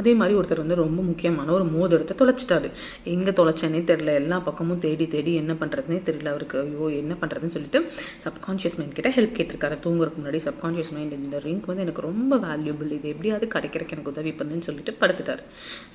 அதே மாதிரி ஒருத்தர் வந்து ரொம்ப முக்கியமான ஒரு மோதிரத்தை தொலைச்சிட்டாரு. எங்கே தொலைச்சேனே தெரில, எல்லா பக்கமும் தேடி தேடி என்ன பண்ணுறதுனே தெரியல அவருக்கு. ஐயோ என்ன பண்ணுறதுன்னு சொல்லிட்டு சப்கான்ஷியஸ் மைண்ட் கிட்ட ஹெல்ப் கேட்டிருக்காரு. தூங்குறதுக்கு முன்னாடி சப்கான்ஷியஸ் மைண்ட், இந்த ரிங் வந்து எனக்கு ரொம்ப வேல்யூபிள், இது எப்படியாவது கிடைக்கிறக்கு எனக்கு உதவி பண்ணுன்னு சொல்லிட்டு படுத்துட்டார்.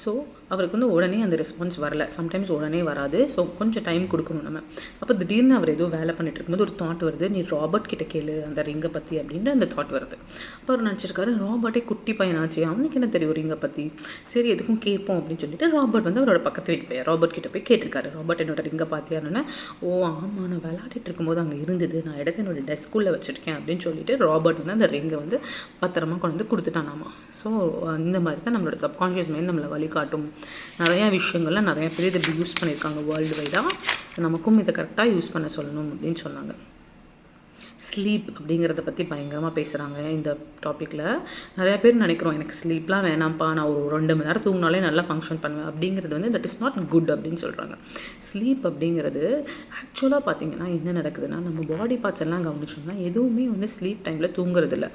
ஸோ அவருக்கு வந்து உடனே அந்த ரெஸ்பான்ஸ் வரல, சம்டைம்ஸ் உடனே வராது. ஸோ கொஞ்சம் டைம் கொடுக்கணும் நம்ம. அப்போ திடீர்னு அவர் ஏதோ வேலை பண்ணிட்டு இருக்கும்போது ஒரு தாட் வருது, நீ ராபர்ட் கிட்ட கேளு அந்த ரிங்கை பற்றி அப்படின்ற அந்த தாட் வருது. அப்போ அவர் நினச்சிருக்காரு, ராபர்ட்டே குட்டி பையனாச்சு, அவனுக்கு என்ன தெரியும் ரிங்கை பற்றி, சரி எதுக்கும் கேட்போம் அப்படின்னு சொல்லிட்டு ராபர்ட் வந்து அவரோட பக்கத்து வீட்டு போய் ராபர்ட் கிட்ட போய் கேட்டிருக்காரு. ராபர்ட் என்னோட ரிங்கை பார்த்தியான்னு, ஓ ஆமாம் நான் விளையாடிட்டு இருக்கும்போது அங்கே இருந்தது, நான் இடத்த என்னோட டெஸ்க்குள்ளே வச்சுருக்கேன் அப்படின்னு சொல்லிட்டு ராபர்ட் வந்து அந்த ரிங்கை வந்து பத்திரமா கொண்டு வந்து கொடுத்துட்டானாமா. ஸோ இந்த மாதிரி தான் நம்மளோட சப்கான்ஷியஸ் மைண்ட் நம்மளை வழிகாட்டும். நிறையா விஷயங்கள்லாம் நிறையா பேர் இதை யூஸ் பண்ணியிருக்காங்க வேர்ல்டு வைடாக. நமக்கும் இதை கரெக்டாக யூஸ் பண்ண சொல்லணும் அப்படின்னு சொன்னாங்க. ஸ்லீப் அப்படிங்கிறத பற்றி பயங்கரமாக பேசுகிறாங்க இந்த டாப்பிக்கில். நிறையா பேர் நினைக்கிறோம் எனக்கு ஸ்லீப்லாம் வேணாம்ப்பா, நான் ஒரு 2 மணி நேரம் தூங்கினாலே நல்லா ஃபங்க்ஷன் பண்ணுவேன் அப்படிங்கிறது வந்து தட் இஸ் நாட் குட் அப்படின்னு சொல்கிறாங்க. ஸ்லீப் அப்படிங்கிறது ஆக்சுவலாக பார்த்திங்கன்னா என்ன நடக்குதுன்னா, நம்ம பாடி பார்ட்ஸ் எல்லாம் கவனிச்சோம்னா எதுவுமே வந்து ஸ்லீப் டைமில் தூங்குறது இல்லை.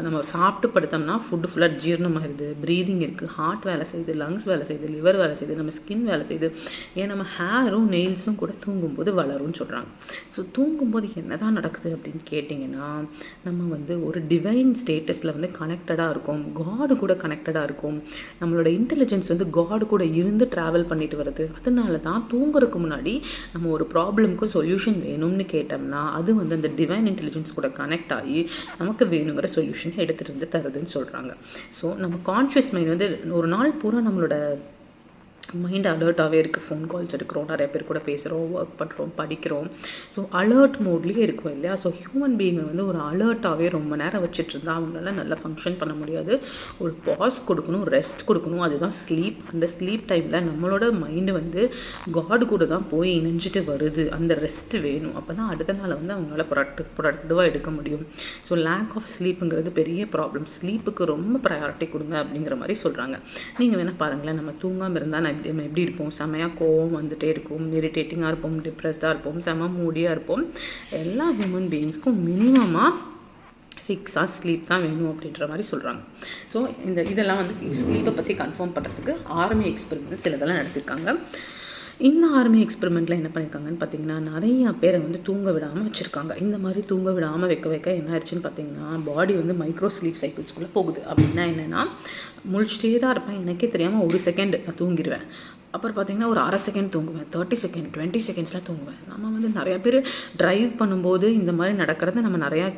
நம்ம சாப்பிட்டு படுத்தோம்னா ஃபுட்டு ஃபுல்லாக ஜீரணமாகிடுது, ப்ரீதிங் இருக்குது, ஹார்ட் வேலை செய்யுது, லங்ஸ் வேலை செய்யுது, லிவர் வேலை செய்யுது, நம்ம ஸ்கின் வேலை செய்யுது, ஏன் நம்ம ஹேரும் நெயில்ஸும் கூட தூங்கும்போது வளரும்னு சொல்கிறாங்க. ஸோ தூங்கும்போது என்ன தான் நடக்குது அப்படின்னு கேட்டிங்கன்னா, நம்ம வந்து ஒரு டிவைன் ஸ்டேட்டஸில் வந்து கனெக்டடாக இருக்கும், காடு கூட கனெக்டடாக இருக்கும். நம்மளோட இன்டெலிஜென்ஸ் வந்து காடு கூட இருந்து ட்ராவல் பண்ணிட்டு வருது. அதனால தான் தூங்குறதுக்கு முன்னாடி நம்ம ஒரு ப்ராப்ளமுக்கு சொல்யூஷன் வேணும்னு கேட்டோம்னா அது வந்து அந்த டிவைன் இன்டெலிஜென்ஸ் கூட கனெக்ட் ஆகி நமக்கு வேணுங்கிற சொல்யூஷன் எடுத்துகிட்டு வந்து தருதுன்னு சொல்கிறாங்க. ஸோ நம்ம கான்ஷியஸ் மைண்ட் வந்து ஒரு நாள் பூரா நம்மளோட மைண்ட் அலர்ட்டாகவே இருக்குது. ஃபோன் கால்ஸ் எடுக்கிறோம், நிறைய பேர் கூட பேசுகிறோம், ஒர்க் பண்ணுறோம், படிக்கிறோம். ஸோ அலர்ட் மோட்லேயே இருக்கும் இல்லையா. ஸோ ஹியூமன் பீயிங்கை வந்து ஒரு அலர்ட்டாகவே ரொம்ப நேரம் வச்சுட்டு இருந்தால் அவங்களால நல்லா ஃபங்க்ஷன் பண்ண முடியாது. ஒரு பாஸ் கொடுக்கணும், ரெஸ்ட் கொடுக்கணும், அதுதான் ஸ்லீப். அந்த ஸ்லீப் டைமில் நம்மளோட மைண்டு வந்து காடு கூட தான் போய் இணைஞ்சிட்டு வருது. அந்த ரெஸ்ட்டு வேணும், அப்போ தான் அடுத்த நாள் வந்து அவங்களால ப்ரொடக்டிவாக எடுக்க முடியும். ஸோ லேக் ஆஃப் ஸ்லீப்புங்கிறது பெரிய ப்ராப்ளம். ஸ்லீப்புக்கு ரொம்ப ப்ரையாரிட்டி கொடுங்க அப்படிங்கிற மாதிரி சொல்கிறாங்க. நீங்கள் வேணால் பாருங்களேன், நம்ம தூங்காமல் இருந்தால் நம்ம எப்படி இருப்போம், செமையாக கோவம் வந்துகிட்டே இருக்கும், இரிட்டேட்டிங்காக இருப்போம், டிப்ரெஸ்டாக இருப்போம், செம மூடியாக இருப்போம். எல்லா ஹியூமன் பீயிங்ஸ்க்கும் மினிமமாக 6 hours ஸ்லீப் தான் வேணும் அப்படின்ற மாதிரி சொல்கிறாங்க. ஸோ இதெல்லாம் வந்து ஸ்லீப்பை பற்றி கன்ஃபார்ம் பண்ணுறதுக்கு ஆர்மி எக்ஸ்பெரிமெண்ட் சிலதெல்லாம் நடத்திருக்காங்க. இந்த ஆர்மி எக்ஸ்பெரிமெண்ட்டில் என்ன பண்ணியிருக்காங்கன்னு பார்த்தீங்கன்னா, நிறையா பேரை வந்து தூங்க விடாமல் வச்சுருக்காங்க. இந்த மாதிரி தூங்க விடாமல் வைக்க என்ன ஆயிடுச்சுன்னு பார்த்தீங்கன்னா, பாடி வந்து மைக்ரோ ஸ்லீப் சைக்கிள்ஸ்குள்ளே போகுது. அப்படின்னா என்னென்னா, முழிச்சிட்டே தான் இருப்பேன், எனக்கே தெரியாமல் 1 செகண்ட் நான் தூங்கிடுவேன். அப்புறம் பார்த்திங்கன்னா ஒரு 1/2 செகண்ட் தூங்குவேன், 30 செகண்ட் 20 செகண்ட்ஸ்லாம் தூங்குவேன். நம்ம வந்து நிறையா பேர் ட்ரைவ் பண்ணும்போது இந்த மாதிரி நடக்கிறத நம்ம நிறையா